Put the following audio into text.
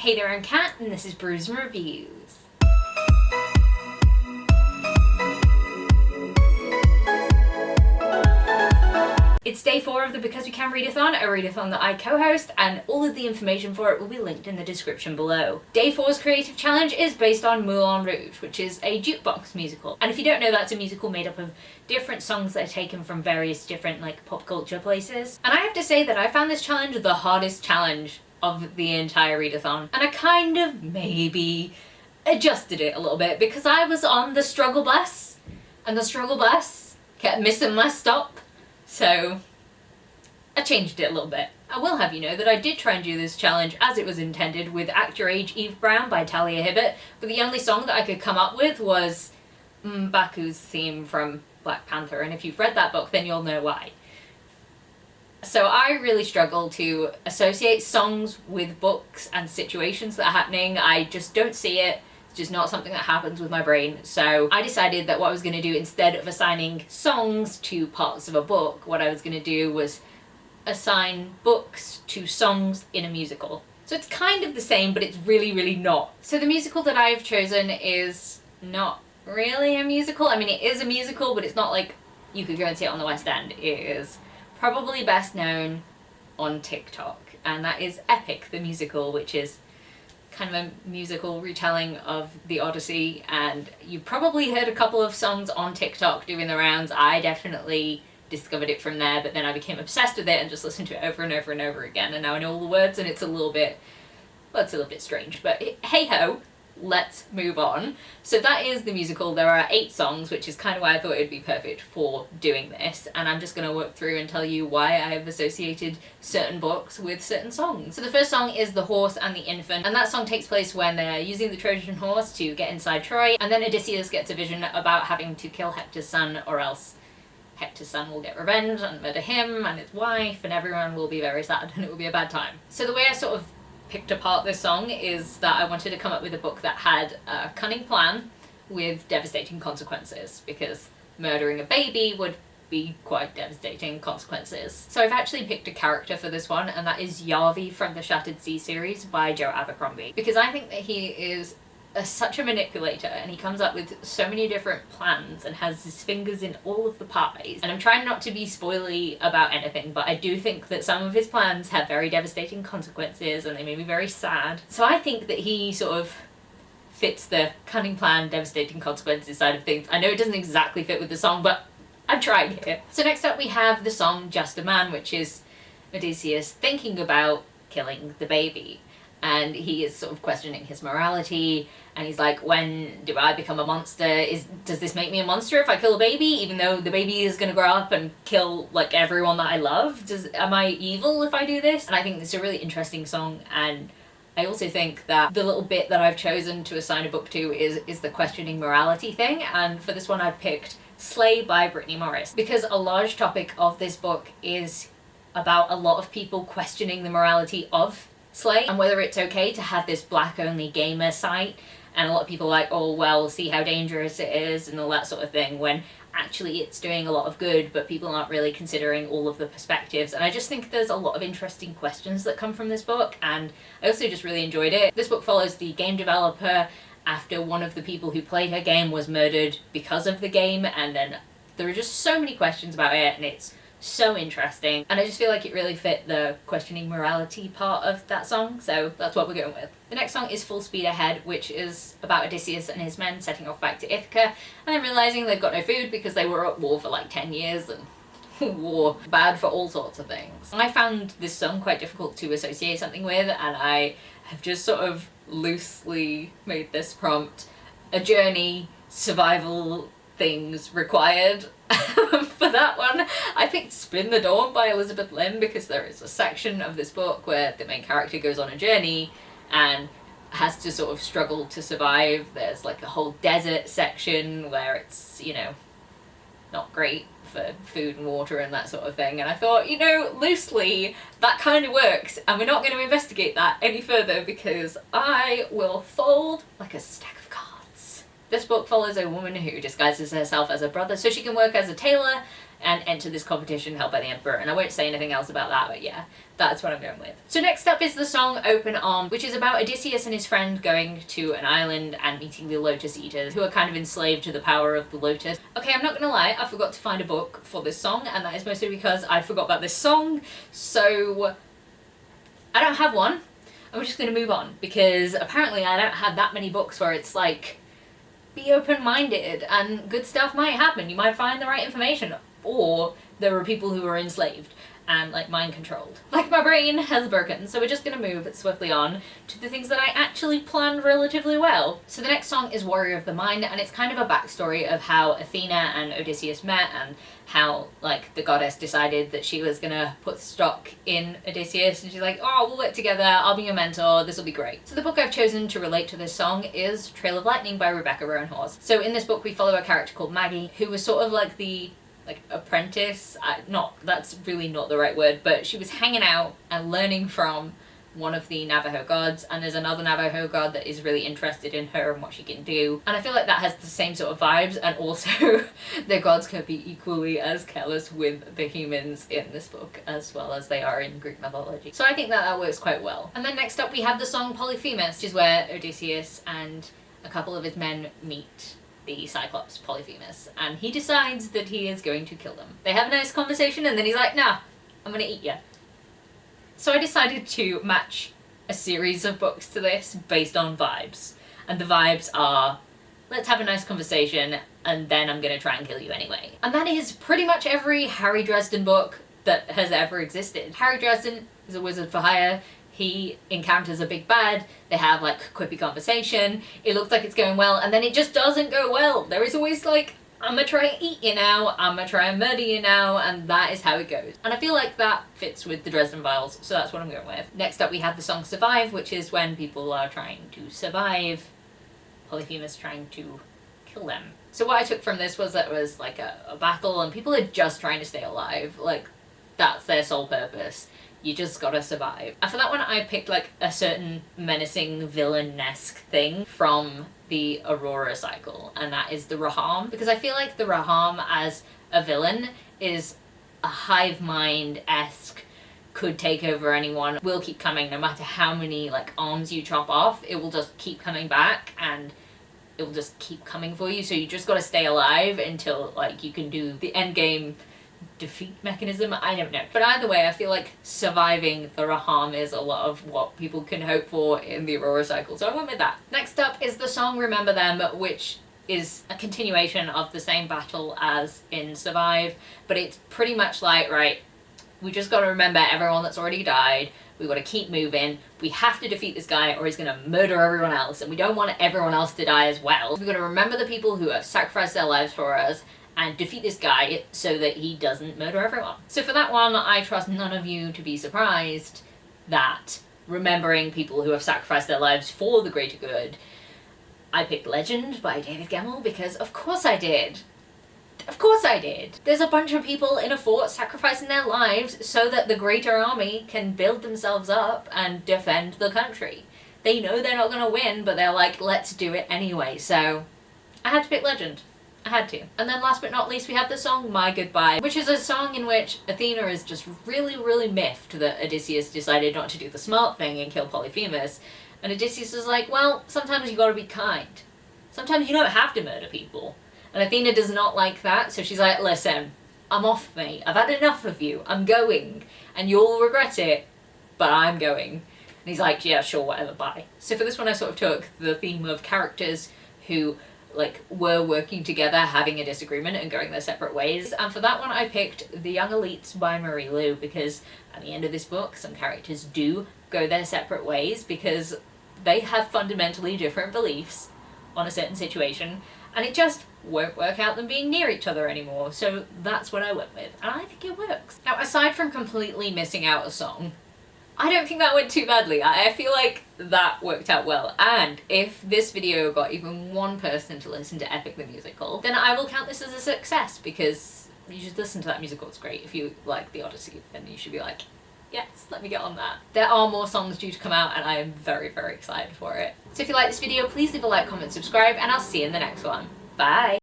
Hey there, I'm Kat, and this is Brews and Reviews. It's day 4 of the Because We Can Readathon, a readathon that I co-host, and all of the information for it will be linked in the description below. Day 4's creative challenge is based on Moulin Rouge, which is a jukebox musical. And if you don't know, that's a musical made up of different songs that are taken from various different pop culture places. And I have to say that I found this challenge the hardest challenge of the entire readathon. And I kind of maybe adjusted it a little bit because I was on the struggle bus, and the struggle bus kept missing my stop. So I changed it a little bit. I will have you know that I did try and do this challenge as it was intended with Act Your Age Eve Brown by Talia Hibbert, but the only song that I could come up with was Baku's theme from Black Panther, and if you've read that book then you'll know why. So I really struggle to associate songs with books and situations that are happening. I just don't see it. It's just not something that happens with my brain. So I decided that what I was going to do, instead of assigning songs to parts of a book, what I was going to do was assign books to songs in a musical. So it's kind of the same, but it's really, really not. So the musical that I've chosen is not really a musical. I mean, it is a musical, but it's not like you could go and see it on the West End. It is probably best known on TikTok, and that is Epic the Musical, which is kind of a musical retelling of the Odyssey, and you probably heard a couple of songs on TikTok doing the rounds. I definitely discovered it from there, but then I became obsessed with it and just listened to it over and over and over again, and now I know all the words, and it's a little bit strange, but hey ho, let's move on. So that is the musical. There are 8 songs, which is kind of why I thought it would be perfect for doing this, and I'm just going to work through and tell you why I have associated certain books with certain songs. So the first song is The Horse and the Infant, and that song takes place when they're using the Trojan horse to get inside Troy, and then Odysseus gets a vision about having to kill Hector's son, or else Hector's son will get revenge and murder him and his wife, and everyone will be very sad and it will be a bad time. So the way I sort of picked apart this song is that I wanted to come up with a book that had a cunning plan with devastating consequences, because murdering a baby would be quite devastating consequences. So I've actually picked a character for this one, and that is Yarvi from the Shattered Sea series by Joe Abercrombie, because I think that he is such a manipulator, and he comes up with so many different plans and has his fingers in all of the pies. And I'm trying not to be spoily about anything, but I do think that some of his plans have very devastating consequences and they made me very sad. So I think that he sort of fits the cunning plan, devastating consequences side of things. I know it doesn't exactly fit with the song, but I've tried here. So next up we have the song Just a Man, which is Odysseus thinking about killing the baby. And he is sort of questioning his morality, and he's like, when do I become a monster? Does this make me a monster if I kill a baby, even though the baby is going to grow up and kill everyone that I love? Am I evil if I do this? And I think it's a really interesting song, and I also think that the little bit that I've chosen to assign a book to is the questioning morality thing, and for this one I've picked Slay by Brittany Morris, because a large topic of this book is about a lot of people questioning the morality of Slay and whether it's okay to have this black-only gamer site, and a lot of people are like, oh well, see how dangerous it is and all that sort of thing, when actually it's doing a lot of good, but people aren't really considering all of the perspectives. And I just think there's a lot of interesting questions that come from this book, and I also just really enjoyed it. This book follows the game developer after one of the people who played her game was murdered because of the game, and then there are just so many questions about it, and it's so interesting, and I just feel like it really fit the questioning morality part of that song, so that's what we're going with. The next song is Full Speed Ahead, which is about Odysseus and his men setting off back to Ithaca and then realising they've got no food because they were at war for 10 years, and war bad for all sorts of things. I found this song quite difficult to associate something with, and I have just sort of loosely made this prompt a journey, survival, things required. For that one, I picked Spin the Dawn by Elizabeth Lim, because there is a section of this book where the main character goes on a journey and has to sort of struggle to survive. There's a whole desert section where it's, not great for food and water and that sort of thing, and I thought, loosely, that kind of works, and we're not going to investigate that any further because I will fold like a stack of cards. This book follows a woman who disguises herself as a brother so she can work as a tailor and enter this competition held by the Emperor. And I won't say anything else about that, but yeah, that's what I'm going with. So next up is the song Open Arms, which is about Odysseus and his friend going to an island and meeting the Lotus Eaters, who are kind of enslaved to the power of the lotus. Okay, I'm not gonna lie, I forgot to find a book for this song, and that is mostly because I forgot about this song, so I don't have one. I'm just gonna move on, because apparently I don't have that many books where it's like, be open-minded and good stuff might happen. You might find the right information, or there are people who are enslaved and like mind controlled. Like my brain has broken, so we're just gonna move swiftly on to the things that I actually planned relatively well. So the next song is Warrior of the Mind, and it's kind of a backstory of how Athena and Odysseus met and how like the goddess decided that she was gonna put stock in Odysseus, and she's like, oh, we'll work together, I'll be your mentor, this will be great. So the book I've chosen to relate to this song is Trail of Lightning by Rebecca Roanhorse. So in this book we follow a character called Maggie, who was sort of like the apprentice, that's really not the right word, but she was hanging out and learning from one of the Navajo gods, and there's another Navajo god that is really interested in her and what she can do, and I feel like that has the same sort of vibes, and also the gods can be equally as careless with the humans in this book as well as they are in Greek mythology. So I think that works quite well. And then next up we have the song Polyphemus, which is where Odysseus and a couple of his men meet the Cyclops Polyphemus, and he decides that he is going to kill them. They have a nice conversation and then he's like, nah, I'm gonna eat you. So I decided to match a series of books to this based on vibes, and the vibes are, let's have a nice conversation and then I'm gonna try and kill you anyway. And that is pretty much every Harry Dresden book that has ever existed. Harry Dresden is a wizard for hire. He encounters a big bad, they have like quippy conversation, it looks like it's going well, and then it just doesn't go well. There is always like, I'm gonna try and eat you now, I'm gonna try and murder you now, and that is how it goes. And I feel like that fits with the Dresden Files, so that's what I'm going with. Next up we have the song Survive, which is when people are trying to survive, Polyphemus trying to kill them. So what I took from this was that it was like a battle and people are just trying to stay alive, like that's their sole purpose. You just gotta survive. And for that one I picked like a certain menacing villain-esque thing from the Aurora cycle, and that is the Raham, because I feel like the Raham as a villain is a hive mind-esque, could take over anyone, will keep coming no matter how many like arms you chop off, it will just keep coming back and it will just keep coming for you, so you just gotta stay alive until like you can do the end game defeat mechanism, I don't know. But either way, I feel like surviving the Raham is a lot of what people can hope for in the Aurora cycle, so I went with that. Next up is the song Remember Them, which is a continuation of the same battle as in Survive, but it's pretty much like, right, we just gotta remember everyone that's already died, we gotta keep moving, we have to defeat this guy or he's gonna murder everyone else, and we don't want everyone else to die as well. We gotta remember the people who have sacrificed their lives for us, and defeat this guy so that he doesn't murder everyone. So for that one, I trust none of you to be surprised that remembering people who have sacrificed their lives for the greater good, I picked Legend by David Gemmell because of course I did. Of course I did. There's a bunch of people in a fort sacrificing their lives so that the greater army can build themselves up and defend the country. They know they're not gonna win, but they're like, let's do it anyway, so I had to pick Legend. I had to. And then last but not least we have the song My Goodbye, which is a song in which Athena is just really miffed that Odysseus decided not to do the smart thing and kill Polyphemus, and Odysseus is like, well, sometimes you gotta be kind. Sometimes you don't have to murder people. And Athena does not like that, so she's like, listen, I'm off, mate. I've had enough of you. I'm going. And you'll regret it, but I'm going. And he's like, yeah, sure, whatever, bye. So for this one I sort of took the theme of characters who like were working together, having a disagreement and going their separate ways, and for that one I picked The Young Elites by Marie Lu, because at the end of this book some characters do go their separate ways because they have fundamentally different beliefs on a certain situation, and it just won't work out them being near each other anymore, so that's what I went with, and I think it works. Now aside from completely missing out a song, I don't think that went too badly. I feel like that worked out well, and if this video got even one person to listen to Epic the Musical, then I will count this as a success, because you should listen to that musical, it's great. If you like the Odyssey, then you should be like, yes, let me get on that. There are more songs due to come out and I am very excited for it. So if you like this video, please leave a like, comment, subscribe, and I'll see you in the next one. Bye!